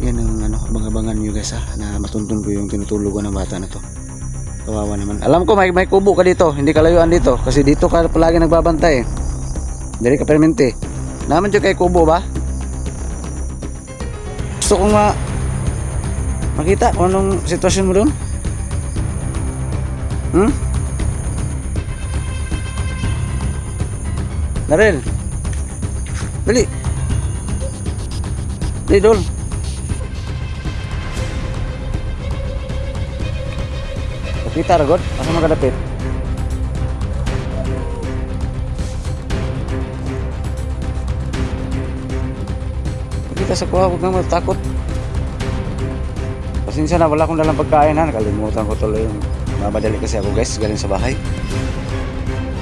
Yan ang ano, abang-abangan nyo guys ha, na matuntun ko yung tinutulugan ng bata na to. Kawawa naman. Alam ko may kubo ka dito, hindi ka layuan dito kasi dito ka palagi nagbabantay. Dili ka permente. Naman dyan kay kubo ba? Gusto kong makita kung anong sitwasyon mo doon. Darel. Dali. Dali dol. Kita ragot, asa makadapit? Kita sa kuha, huwag kang matakot. Pasensya na, wala akong dalang pagkain ha. Nakalimutan ko tuloy yung mamadali kasi ako guys, galing sa bahay.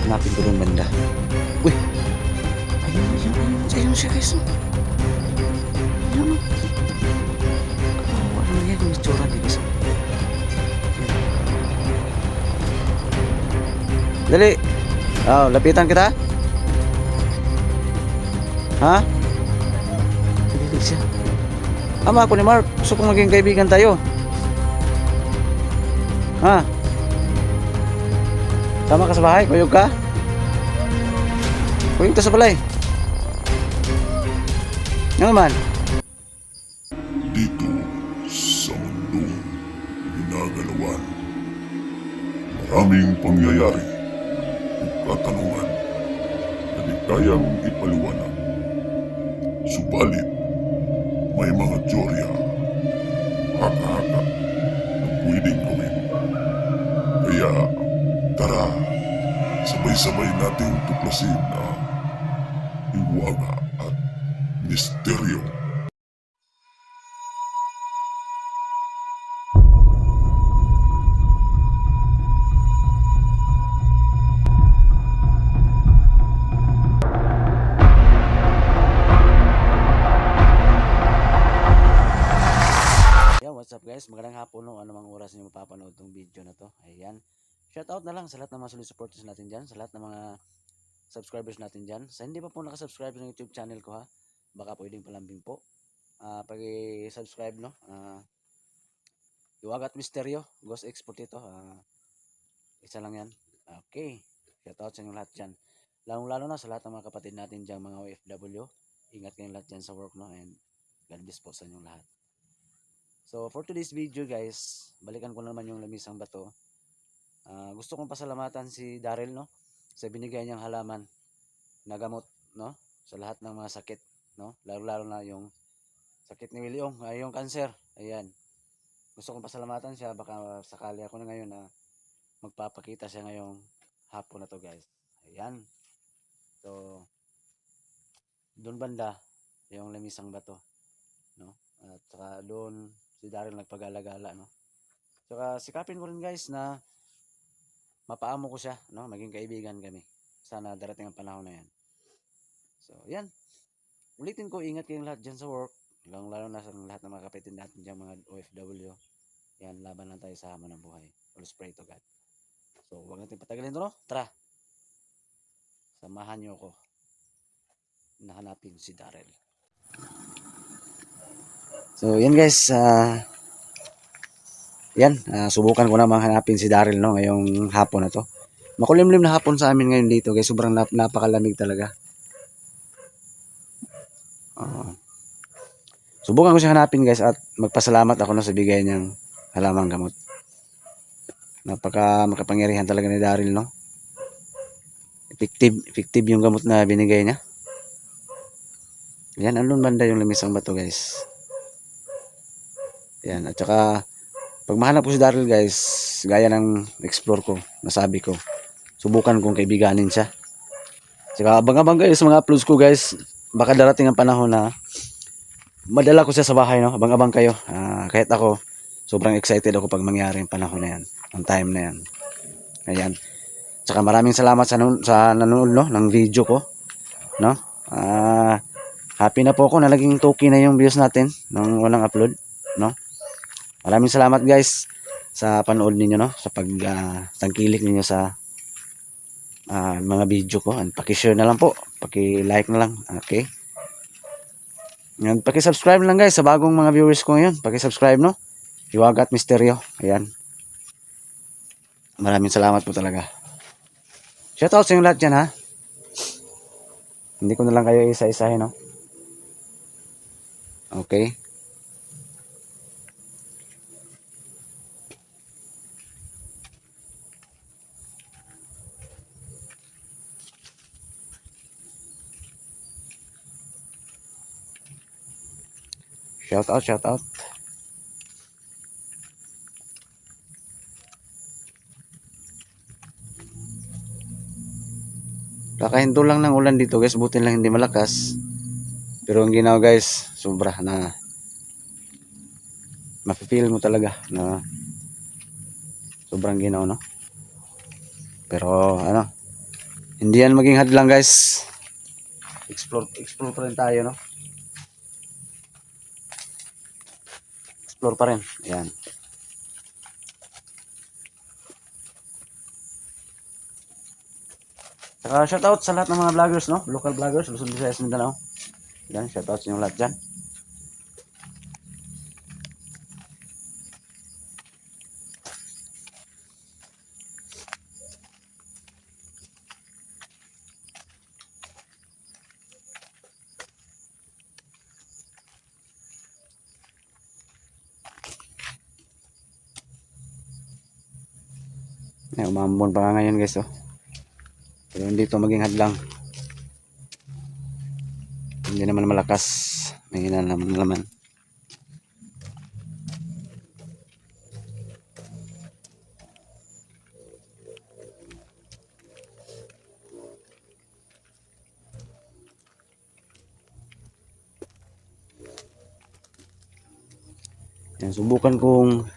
Hanapin ko doon banda. Uy! Ayun siya guys. Ayun. Kawawa naman yan yung itsura di guys. Dali. Oh, lapitan kita. Ha? Dali siya. Ama ako ni Mark. Gusto kong maging kaibigan tayo. Ha? Sama ka sa bahay? Kuyog ka? Kuyog ka sa balay. Ano naman? Dito sa mundong ginagalawan, maraming pangyayari o katanungan na di kayang ipaliwanag. Subalit, may mga teorya, haka-haka na pwedeng gawin. Kaya, tara, sabay-sabay nating tuklasin ang hiwaga at misteryo. What's up guys, magandang hapon no, anumang oras niyo mapapanood tong video na to. Ayan, shout out na lang sa lahat ng mga solid supporters natin dyan, sa lahat ng mga subscribers natin dyan. Sa hindi pa po nakasubscribe sa YouTube channel ko ha, baka pwedeng palambing po. Pag-subscribe no, Hiwaga at Misteryo, Ghost Export ito. Isa lang yan. Okay, shout out sa inyo lahat dyan. Lalong-lalo na sa lahat ng mga kapatid natin dyan, mga OFW. Ingat kayong lahat dyan sa work no, and God bless po sa inyong lahat. So for today's video guys, balikan ko naman yung lamisang bato. Gusto kong pasalamatan si Darrell no, sa binigay niyang halaman na gamot no, sa lahat ng mga sakit no, lalo na yung sakit ni Willie Ong, yung cancer. Ayan. Gusto kong pasalamatan siya, baka sakali ako na ngayon na magpapakita siya ngayong hapon na to guys. Ayan. So doon banda yung lamisang bato no, at saka doon si Darrell nagpag-alagala no. Saka sikapin ko rin guys na mapaamo ko siya no, maging kaibigan kami. Sana darating ang panahon na yan. So yan, ulitin ko, ingat kayong lahat dyan sa work, lalo na sa lahat ng mga kapatid natin dyan, mga OFW. Yan, laban lang tayo sa hamon ng buhay. Always pray to God. So huwag natin patagalin ito no, tara, samahan nyo ako na hanapin si Darrell. So yan guys, subukan ko namang hanapin si Darrell no, ngayong hapon na to. Makulimlim na hapon sa amin ngayon dito guys, sobrang napakalamig talaga. Subukan ko siya hanapin guys, at magpasalamat ako no, sa bigay niyang halamang gamot. Makapangyarihan talaga ni Darrell no. Effective yung gamot na binigay niya. Yan, andun banda yung lamisang bato guys. Yan, at saka pag mahanap ko si Darrell guys, gaya ng explore ko, nasabi ko, subukan kong kaibiganin siya. Saka abang-abang guys sa mga uploads ko guys, baka darating ang panahon na madala ko siya sa bahay no, abang-abang kayo. Kahit ako, sobrang excited ako pag mangyari ang panahon na yan, ang time na yan. Ayan. Saka maraming salamat sa nanonood no, ng video ko no. Happy na po ako na naging 2K na yung views natin nung walang upload no. Maraming salamat guys sa panood ninyo no, sa tangkilik ninyo sa mga video ko, and paki-share na lang po, paki-like na lang. Okay, Yan, paki-subscribe lang guys sa bagong mga viewers ko ngayon. Paki-subscribe no. Hiwaga at Misteryo. Ayan. Maraming salamat po talaga. Shoutout sa inyo lahat dyan ha. Hindi ko na lang kayo isa-isahin no. Okay. Shoutout, shoutout. Kakahinto lang ng ulan dito guys, buti lang hindi malakas. Pero ang ginawa guys, sobra na mapipil mo talaga na sobrang ginaw no. Pero ano, hindi yan maging hadlang guys. Explore pa rin tayo no. Explore pa rin. Ayan. Saka shoutout sa lahat ng mga vloggers no, local vloggers, Luzon, Visayas, Mindanao. Yan, shoutout sa inyo lahat dyan. Ay, umambon pa nga ngayon guys oh. Pero hindi to maging hadlang. Hindi naman malakas. May naman. Yan, subukan kong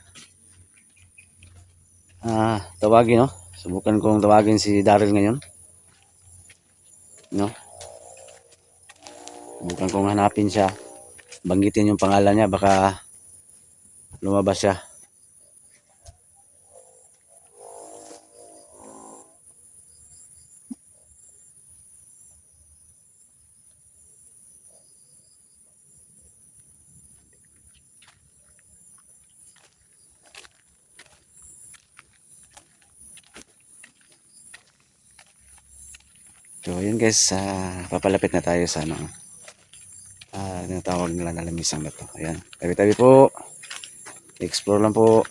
tawagin no. Subukan kong tawagin si Daryl ngayon. No? Subukan kong hanapin siya. Banggitin yung pangalan niya, baka lumabas siya. So yun guys, papalapit na tayo sa ano, tinatawag nila na lamisang na to. Ayan, tabi-tabi po. Explore lang po.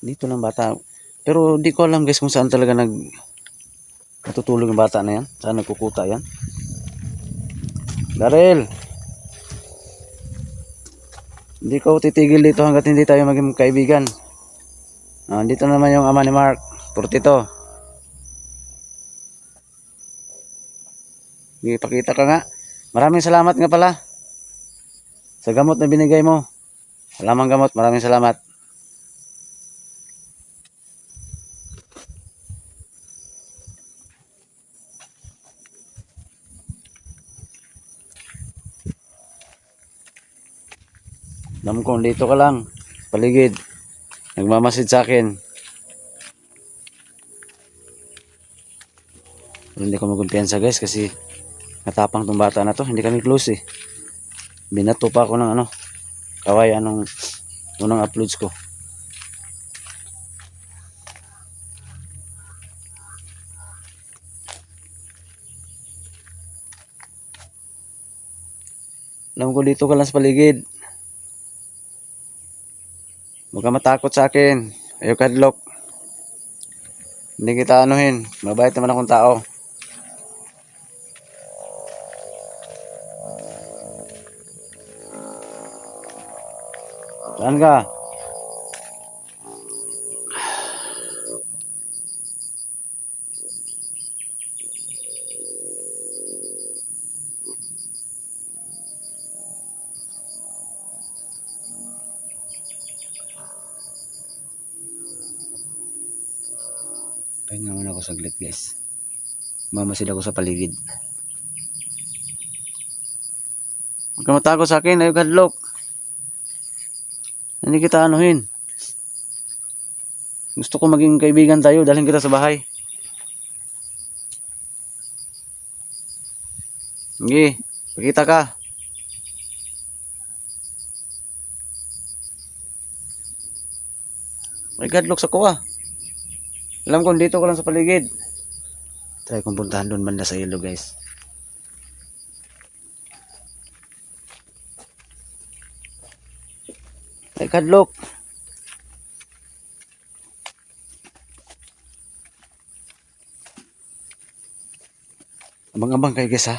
Dito lang bata. Pero di ko alam guys kung saan talaga natutulog yung bata na yan. Saan nagkukuta yan. Daryl! Hindi ko titigil dito hanggat hindi tayo maging kaibigan. Dito naman yung ama ni Mark. Portito. Ipakita ka nga. Maraming salamat nga pala. Sa gamot na binigay mo. Halamang gamot. Maraming salamat. Alam ko, dito ka lang. Paligid. Nagmamasid sa akin. Pero hindi ko magkumpiyansa guys kasi natapang tong bata na to. Hindi kami close eh. Binato pa ako ng ano. Kaway anong unang uploads ko. Alam ko dito ka lang sa paligid. Huwag ka matakot sa akin. Ayaw kadlok. Hindi kita anuhin. Mabait naman akong tao. Saan ka? Pahinga muna ako saglit guys. Mamasid ako sa paligid. Huwag ka matakot sa akin. Ayaw kadlok. Hindi kita anuhin. Gusto ko maging kaibigan tayo, dalhin kita sa bahay. Sige, pakita ka. My God, looks ako ah. Alam ko, dito ko lang sa paligid. Try kong puntahan doon banda sa ilog, guys. My God, look. Abang-abang kayo, guys, ha.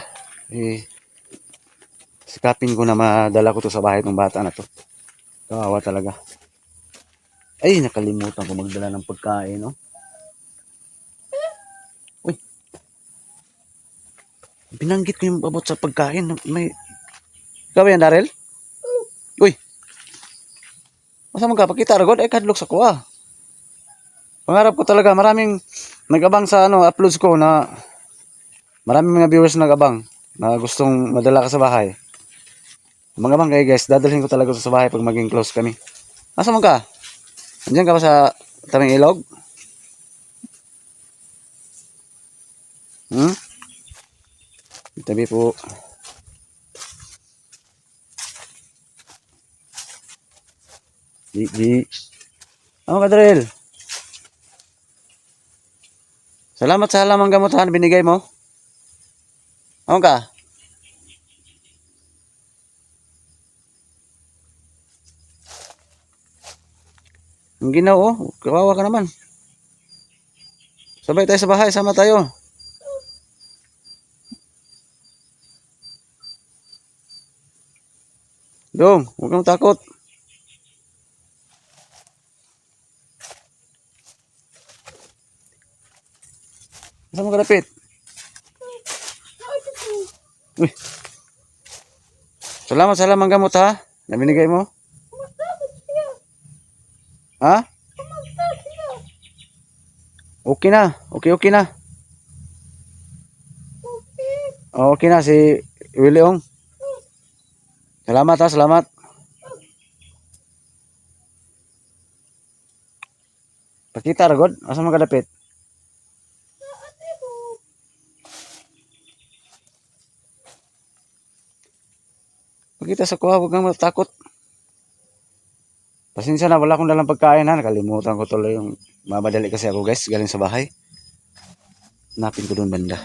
Sikapin ko na madala ko to sa bahay ng bata na to. Kawawa talaga. Ay, nakalimutan ko magdala ng pagkain, no? Uy. Binanggit ko yung abot sa pagkain. May... Ikaw yan, Daryl? Uy. Masa ka? Pakita, Ragod? Ay, kadlok sa kuha. Pangarap ko talaga. Maraming nag-abang sa uploads ko na maraming mga viewers nag-abang na gustong madala ka sa bahay. Mag-abang kayo, guys. Dadalhin ko talaga sa bahay pag maging close kami. Masa ka? Andiyan ka ba sa tabing ilog? Tabi po. Di. Ano ka, Daryl? Salamat sa halamang gamot ha, binigay mo. Ano ka? Ang ginaw, oh. Kawawa ka naman. Sabay tayo sa bahay, sama tayo. Dong, huwag kang takot. Saan mo kalapit? Uy. Salamat sa halamang gamot ha, na binigay mo. Ha? Okay na. Okay na. Okay na si Willie Ong. Salamat ha, salamat. Pakita, Ragod. Asa mo kalapit? Pakita sa kuha, huwag kang matakot. Pasensya na, wala akong dalang pagkain ha. Nakalimutan ko tuloy yung mamadali kasi ako, guys, galing sa bahay. Hanapin ko doon banda.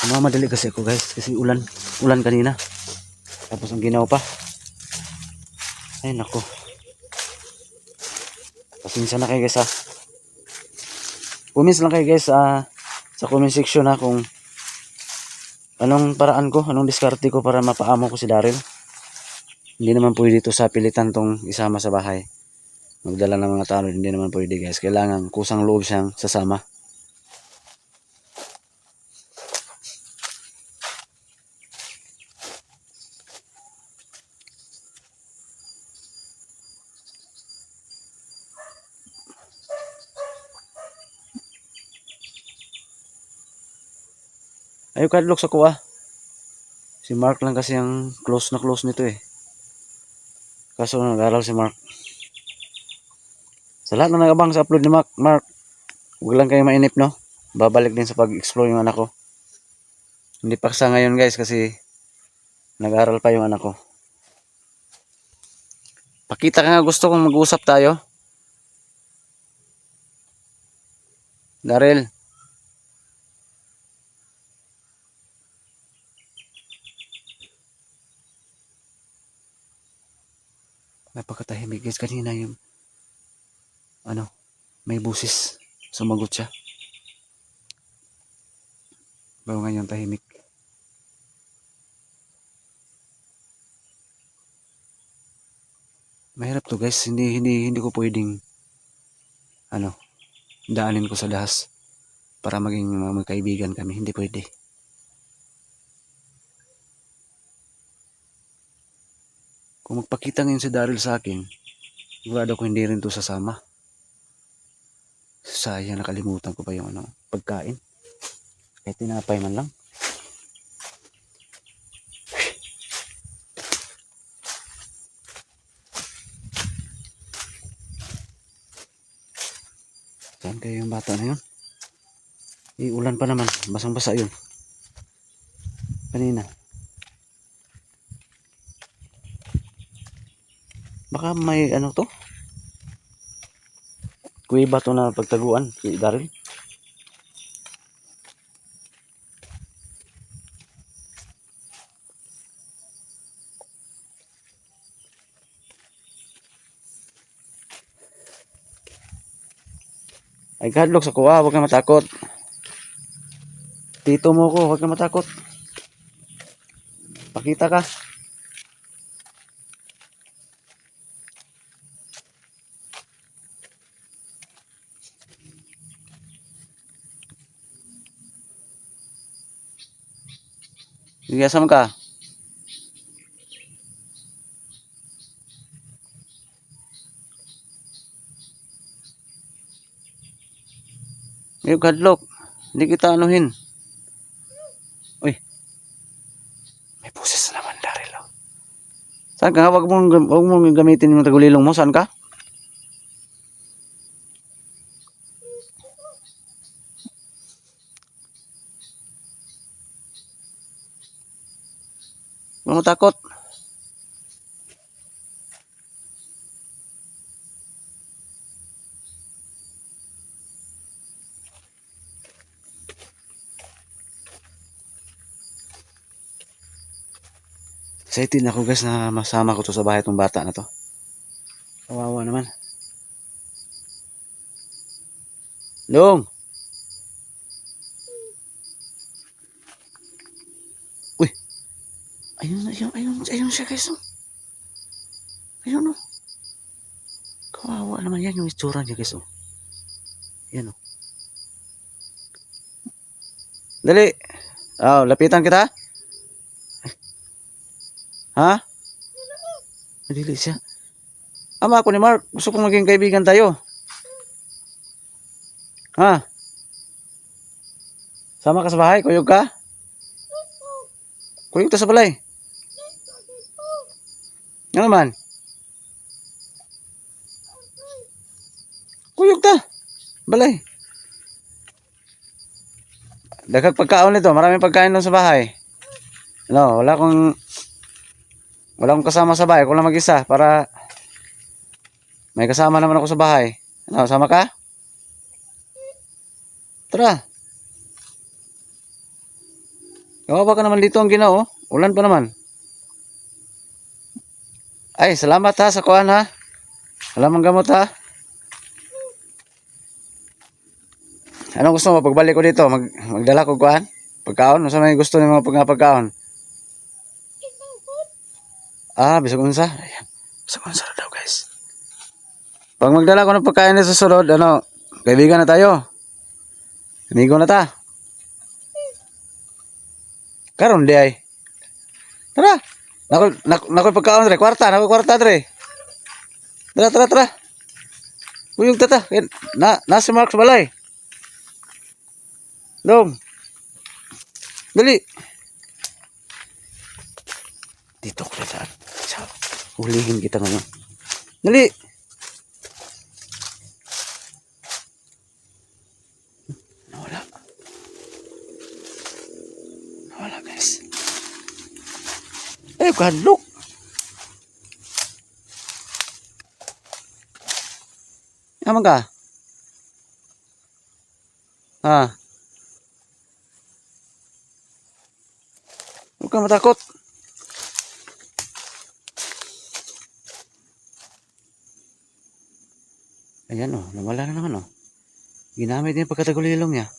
Mamadali kasi ako, guys, kasi ulan kanina. Tapos ang ginaw pa. Ay nako. Pasensya na kayo, guys ha. Comments lang kayo, guys, sa comment section ha, kung anong paraan ko, anong diskarte ko para mapaamo ko si Daryl. Hindi naman pwede dito sa pilitan tong isama sa bahay. Magdala ng mga tao, hindi naman pwede, guys. Kailangan kusang loob siyang sasama. Ayaw kadlok sa kuha. Si Mark lang kasi ang close na close nito eh. Kaso nag-aral si Mark. Sa lahat na nag-abang sa upload ni Mark, huwag lang kayo mainip, no? Babalik din sa pag-explore yung anak ko. Hindi pa sa ngayon, guys, kasi nag-aral pa yung anak ko. Pakita ka nga, gusto kong mag-usap tayo. Daryl. Napakatahimik, guys. Kanina yung may busis. Sumagot siya. Bago ngayon tahimik. Mahirap to, guys. Hindi ko pwedeng daanin ko sa dahas para maging magkaibigan kami. Hindi pwede. Kung magpakita ngayon si Daryl sa akin, sigurado ko hindi rin to sasama. Sayang, nakalimutan ko pa yung pagkain. Kahit tinapay man lang. Saan kaya yung bata na yun? Ulan pa naman. Basang-basa yun. Kanina. Baka may ano to? Kuweba to na pagtaguan. Si Daryl. Ay, gadlok sa kuha. Huwag kang matakot. Tito mo ko. Huwag kang matakot. Pakita ka. Sige, asam ka. May gadlok. Hindi kita anuhin. Uy. May puses naman, Daryl. Oh. Saan ka? Huwag mong gamitin yung tagulilong mo. Saan ka? Huwag mo takot. Excited ako guys na masama ko to sa bahay itong bata na to. Kawawa naman. Long! Uy! Ayun siya guys. Oh. Ayun oh. Kawawa naman yan yung itsura niya guys oh. Yan oh. Dali! Oh, lapitan kita. Ha? Madili siya. Ama ako ni Mark. Gusto kong maging kaibigan tayo. Ha? Sama ka sa bahay? Kuyog ka? Kuyog ta sa balay. Ano naman? Kuyog ta. Balay. Daghang pagkaon nito. Maraming pagkain doon sa bahay. No, wala akong kasama sa bahay. Ako lang mag-isa para may kasama naman ako sa bahay. Ano, sama ka? Tara. Kawawa ka naman dito ang Ginoo. Ulan pa naman. Ay, salamat ha sa kuan ha. Salamat gamot ha. Anong gusto mo pagbalik ko dito? Magdala ko kuan? Pagkaon? Ano sa may gusto ng mga pagkaon? Ah, bisag unsa? Ayan. Bisag unsa daw guys. Pag magdala ko ng pagkain na susunod, ano, kaibigan na tayo. Amigo na ta. Karon di ay. Tara. Nako pagkaon dre, kwarta dre. Tara. Uyog tata. Si Mark sa balay. Dong. Dali. Dito ko na. Hulihin kita ngayon. Dali. Nawala guys. Kadlok. Aman ka? Ha? Huwag kang matakot. Ayan oh, nawala na naman oh. Ginamit niya pagkatagulilong niya.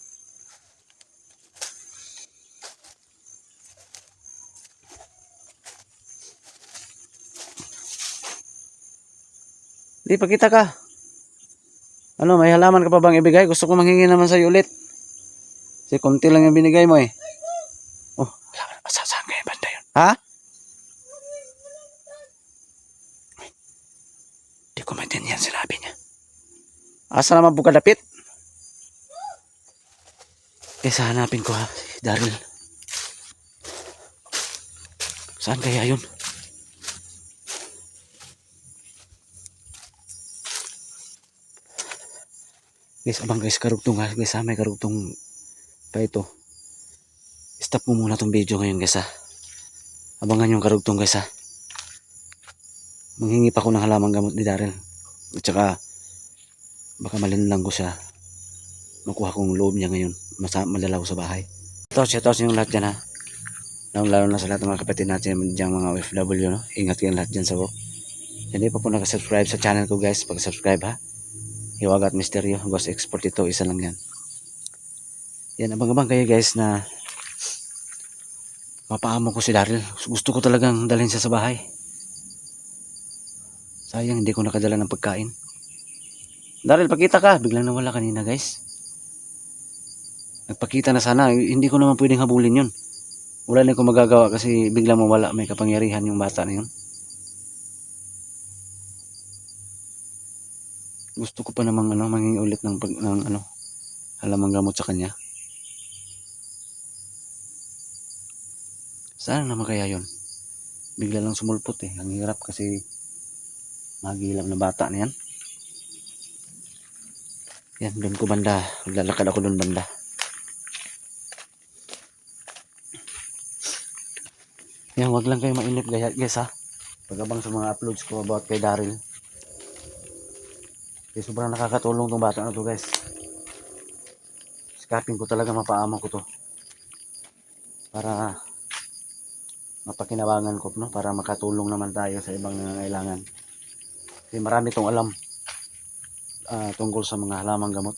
Di pakita ka. Ano, may halaman ka pa bang ibigay? Gusto ko manghingi naman sa'yo ulit. Kasi konti lang yung binigay mo eh. Oh, saan kayo banda yun? Ha? Di ko maintindihan sinabi niya. Asa naman po kadapit? Kesa hanapin ko ha, Daryl. Saan kaya yun? Guys, abang guys, karugtong ha. Guys, ha, may karugtong pa ito. Stop mo muna tong video ngayon guys ha. Abangan yung karugtong guys ha. Manghingi pa ako ng halamang gamot ni Daryl. At saka, baka malinlang ko siya. Makuha kong loob niya ngayon. Madala ko sa bahay. Shout out sa yung lahat dyan ha. Lalo na sa lahat ng mga kapatid natin dyan mga OFW, no? Ingat kayong lahat dyan sa work. Hindi pa po nakasubscribe sa channel ko guys. Pag-subscribe ha. Hiwaga at Misteryo. Ghost Export ito. Isa lang yan. Yan, abang-abang kayo guys na mapaamo ko si Daryl. Gusto ko talagang dalhin siya sa bahay. Sayang hindi ko nakadala ng pagkain. Daryl, pakita ka. Biglang nawala kanina guys. Nagpakita na sana. Hindi ko naman pwedeng habulin yun. Wala na akong magagawa kasi biglang mawala. May kapangyarihan yung bata na yun. Gusto ko pa namang mangingi ulit ng halamang gamot sa kanya. Sana naman kaya yun. Bigla lang sumulpot eh. Ang hirap kasi magilap na bata na yan. Yan, doon ko banda. Maglalakad ako doon banda. Yan, wag lang kayo mainip guys ha. Pagabang sa mga uploads ko about kay Daryl. Kasi sobrang nakakatulong tong bata na to guys. Sikapin ko talaga mapaamo ko to. Para mapakinabangan ko, no? Para makatulong naman tayo sa ibang nangangailangan. Kasi marami tong alam tungkol sa mga halamang gamot.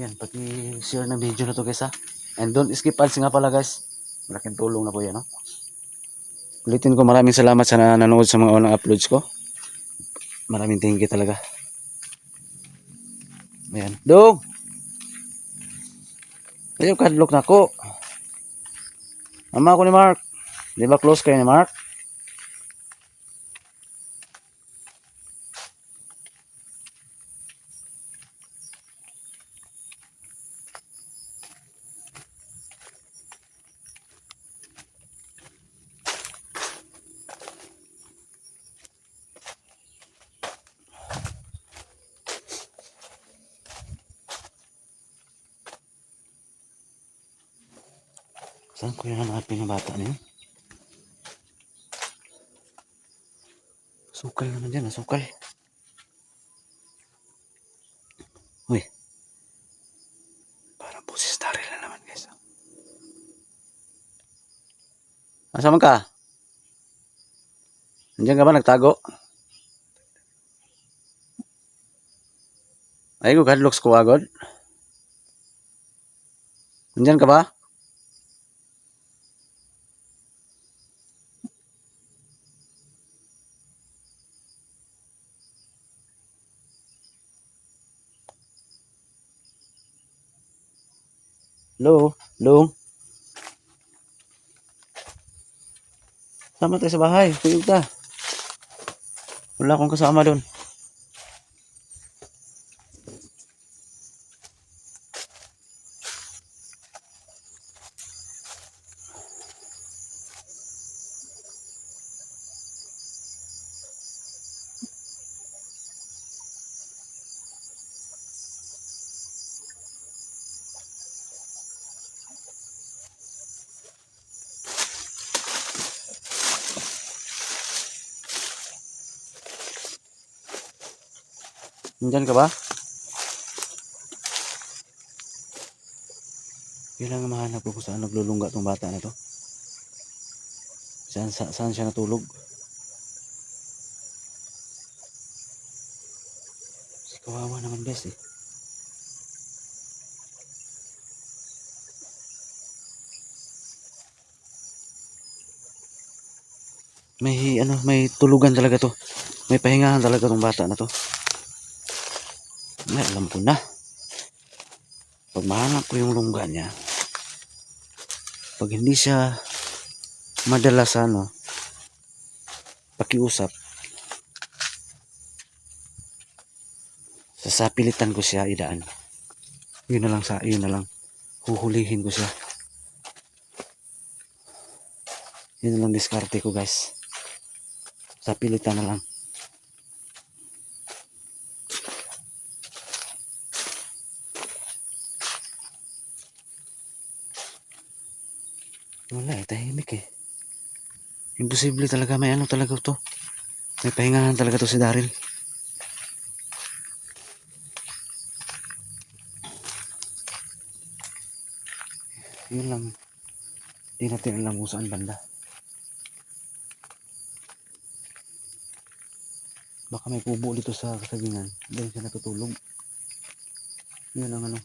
Yan, pati share ng video na to guys ha. And don't skip ads nga pala guys. Malaking tulong na po yan, no? Ulitin ko, maraming salamat sa nanonood sa mga unang uploads ko. Maraming thank you talaga. Ayan. Dong! Ayaw kadlok na ako. Ama ako ni Mark. Di ba close kayo ni Mark? Saan ko yung hanapin ng bata niyo? Sukal naman dyan, sukal. Uy. Parang pusis Daryl na naman guys. Asan ka? Nandiyan ka ba nagtago? Ay ko kadloks ko agad. Nandiyan ka ba? Hello? Hello? Sama tayo sa bahay. Tuyog ta. Wala akong kasama doon. Nandiyan ka ba? Kailangan mahanap ko kung saan naglulungga tong bata na to. Saan siya natulog? Si kawawa naman guys eh. May tulugan talaga to. May pahingahan talaga tong bata na to. Ay, alam ko na. Pag mahanap ko yung lungga niya, pag hindi siya madalas pakiusap, sasapilitan ko siya idaan. Yun na lang. Huhulihin ko siya. Yun na lang diskarte ko guys. Sapilitan na lang. Wala eh, tahimik eh. Imposible talaga may ano talaga to. May pahingahan talaga to si Daryl. Yun lang. Di natin alam kung saan banda. Baka may kubo dito sa kasagingan. Doon siya natutulog. Yun ang ano.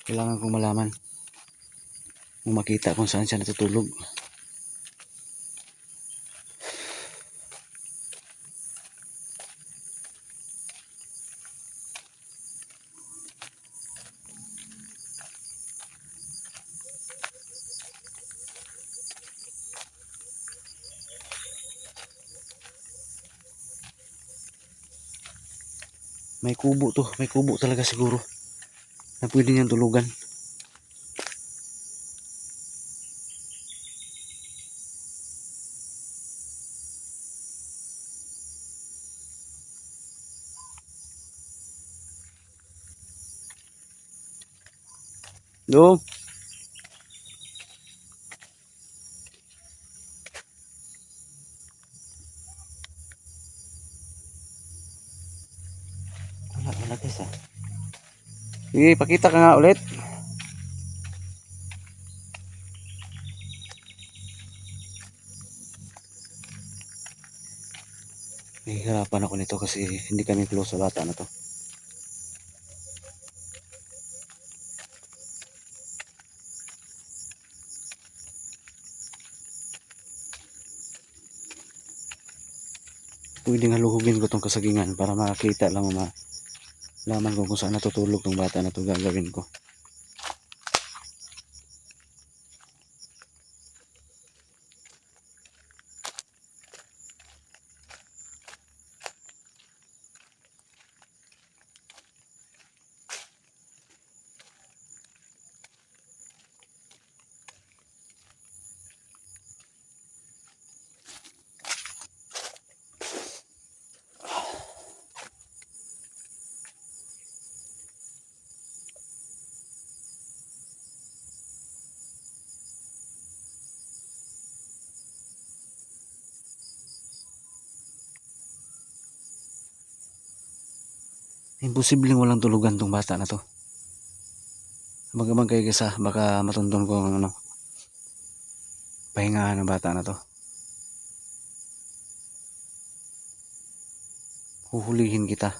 Kailangan kong malaman. Kung makita kung saan siya natutulog. May kubo to. May kubo talaga siguro. Na pwede niyang tulugan. Doon. Wala guys ah. Sige, pakita ka nga ulit. Nahihirapan ako nito kasi hindi kami close sa bata na to. Pwedeng haluhugin ko tong kasagingan para makakita lang malaman ko kung saan natutulog tong bata na to. Gagawin ko. Imposibleng walang tulugan tong bata na to. Magabang kayo kaysa baka matundong ko ang ano, pahingahan ng bata na to. Huhulihin kita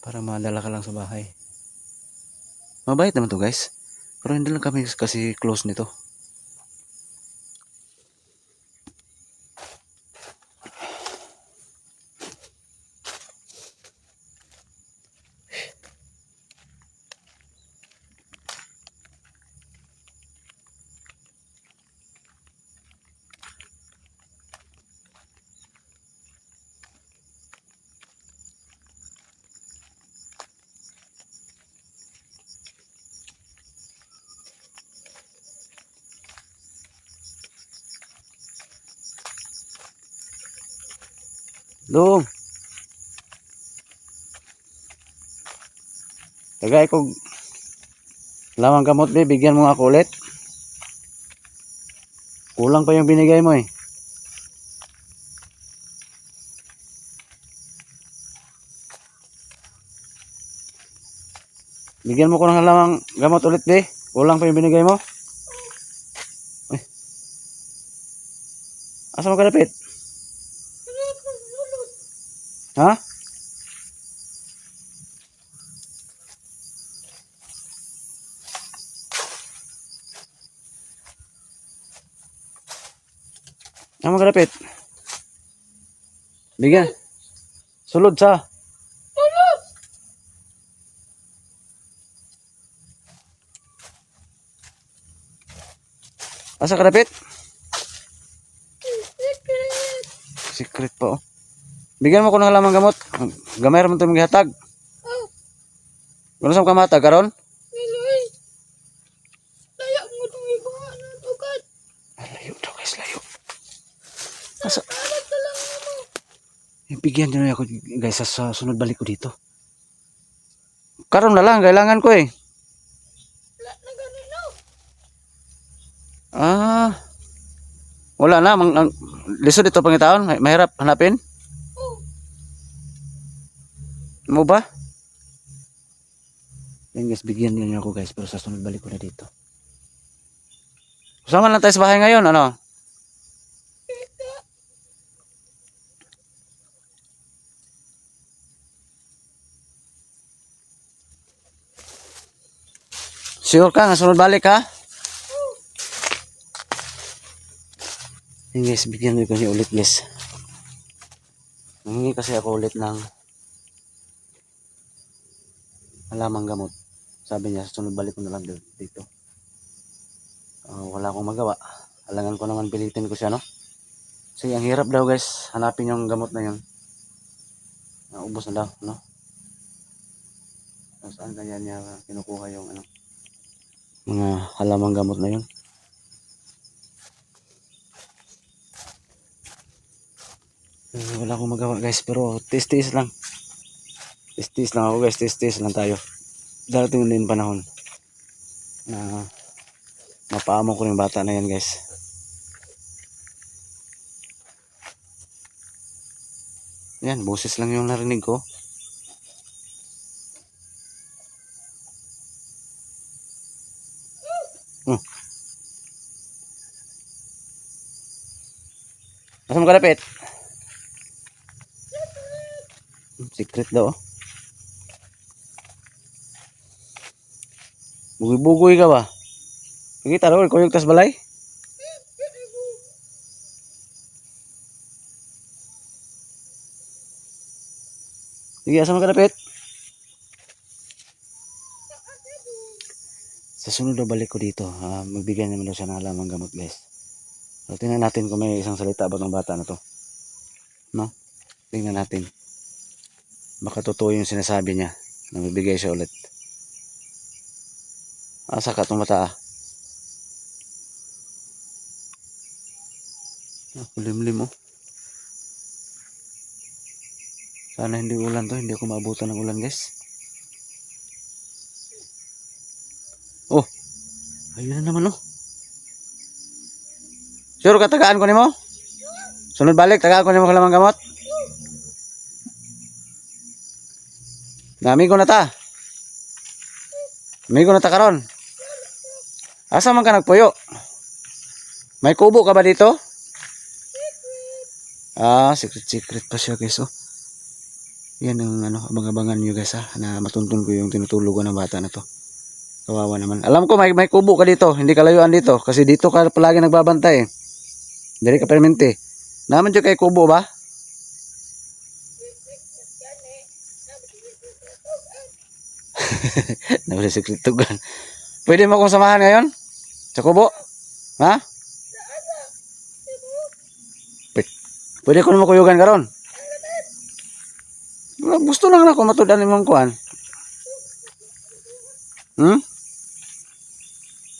para madala ka lang sa bahay. Mabait naman to guys. Pero hindi lang kami kasi close nito. Dong. Tagay ko lawang gamot be, bigyan mo ako ulit. Kulang pa yung binigay mo eh. Bigyan mo ko ng halawang gamot ulit be. Kulang pa yung binigay mo. Ay. Asa mo kalapit? Ha? Asa mo kalapit? Bigyan. Sulod sa. Asa kalapit? Secret pa oh. Bigyan mo ko ng halamang gamot. Gamay ra man to magihatag. Kuno sa kamata karon? Layo daw guys, layo. Asa? Bigyan niyo ako guys sa sunod balik ko dito. Karon na lang kailangan ko eh. Ah, wala na. Lisod ito pangitaon. Mahirap hanapin. Mo ba? Yan guys, bigyan niyo ako guys. Pero sa sunod balik ko na dito. Kasama lang tayo sa bahay ngayon. Ano? Sure ka nga sunod balik ha? Yan guys, bigyan ko niyo ulit guys. Nangingi kasi ako ulit ng halamang gamot. Sabi niya, sunod balik ko na lang dito. Wala akong magawa. Alangan ko naman pilitin ko siya, no? Kasi ang hirap daw guys, hanapin yung gamot na yun. Ubos na daw, no? Saan kanya niya kinukuha yung ano, mga halamang gamot na yun? Wala akong magawa guys, pero tiis-tiis lang. Tiis-tiis lang ako guys, tiis-tiis lang tayo. Darating din panahon na mapaamo ko yung bata na yan guys. Yan, boses lang yung narinig ko. Asa mo kalapit? Secret daw. Bugoy-bugoy ka ba? Kita daw, kuyog tas balay? Sige, asa mo kalapit? Sa sunod na balik ko dito, magbigay naman daw siya ng halamang gamot guys. So, tingnan natin kung may isang salita ba ng bata na to. No? Tingnan natin. Baka totoo yung sinasabi niya na magbigay siya ulit. Asa ka itong mata Kulimlim oh. Sana hindi ulan to, hindi ako maabutan ng ulan guys. Oh, ayun na naman oh. Sure ka tagaan ko nimo? Sunod balik tagaan ko nimo halamang gamot. Amigo na ta. Amigo na ta karon. Asa man ka nagpuyo? May kubo ka ba dito? Secret pa siya guys oh. Yan ang ano, abang-abangan nyo guys ha, na matuntun ko yung tinutulugan ng bata na to. Kawawa naman. Alam ko may kubo ka dito, hindi ka layuan dito kasi dito ka palagi nagbabantay. Dili ka permente. Naman dyan kay kubo ba? Nawala secret tugan. Pwede mo akong samahan ngayon? Sa kubo? Ha? Pwede ko naman kuyugan karon. Gusto lang ako matudan imong kuan.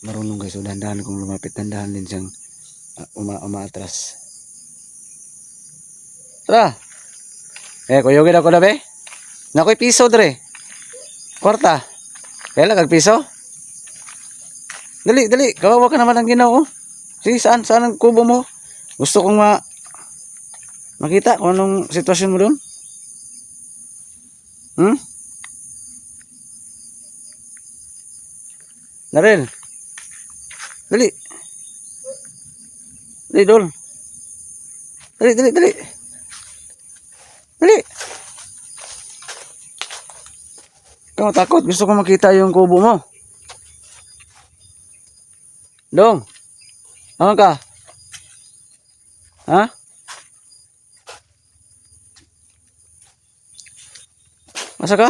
Marunong guys, so dahan-dahan kong lumapit, dahan-dahan din siyang umaatras. Tara. Kuyugin ako na be. Nakoy piso dre. Kwarta. Kaya lang piso. Dali, kawawa ka naman ang Ginoo. Sige, saan ang kubo mo? Gusto kong makita kung anong sitwasyon mo doon. Narel. Dali. Dali, Dol. Dali. Dali. Ikaw takot. Gusto ko makita yung kubo mo. Dong. Aman ka? Ha? Masa ka?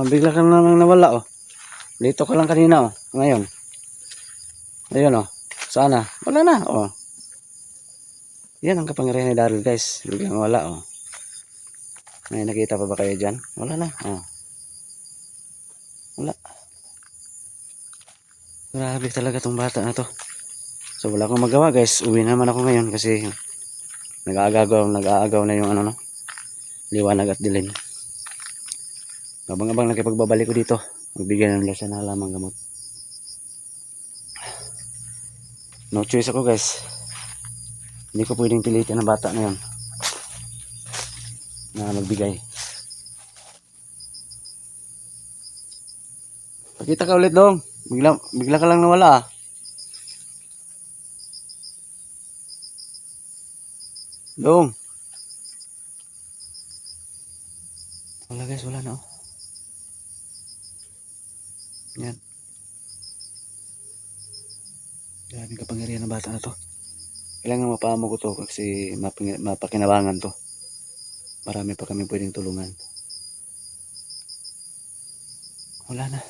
Bigla ka namang nawala oh. Dito ka lang kanina oh. Ngayon. Ayun oh. Sana. Wala na oh. Yan ang kapangyarihan ni Daryl guys. Biglang wala oh. May nakita pa ba kayo dyan? Wala na oh. Wala. Grabe talaga tong bata na to. So wala akong magawa guys. Uwi naman ako ngayon kasi nag-aagaw na yung ano no. Liwanag at dilim. Abang-abang nakipagbabalik ko dito. Magbigyan ng lasa na halamang gamot. No choice ako guys. Hindi ko pwedeng pilitin ang bata na yun na magbigay. Pakita ka ulit dong. Bigla ka lang nawala ah. Dong. Wala guys, wala na oh. Yan. Grabe kapangyarihan ng bata na to. Kailangan mapamo ko to kasi mapakinabangan to. Marami pa kami pwedeng tulungan. Wala na.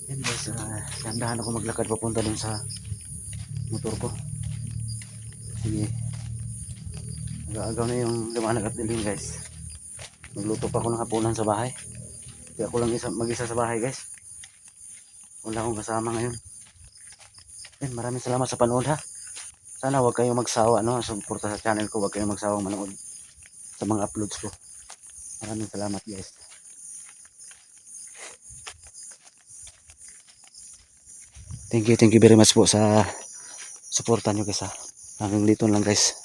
Yan guys, dahan-dahan ako maglakad papunta dun sa motor ko. Sige. Nag-aagaw na yung liwanag at dilim guys. Magluto pa ako ng hapunan sa bahay. Kaya ako lang mag-isa sa bahay guys. Wala akong kasama ngayon. Yan, maraming salamat sa panood ha. Sana huwag kayong magsawa no, suporta sa channel ko, huwag kayong magsawang manood sa mga uploads ko. Maraming salamat guys. Thank you very much po sa suporta nyo guys ha. Hanggang dito lang guys.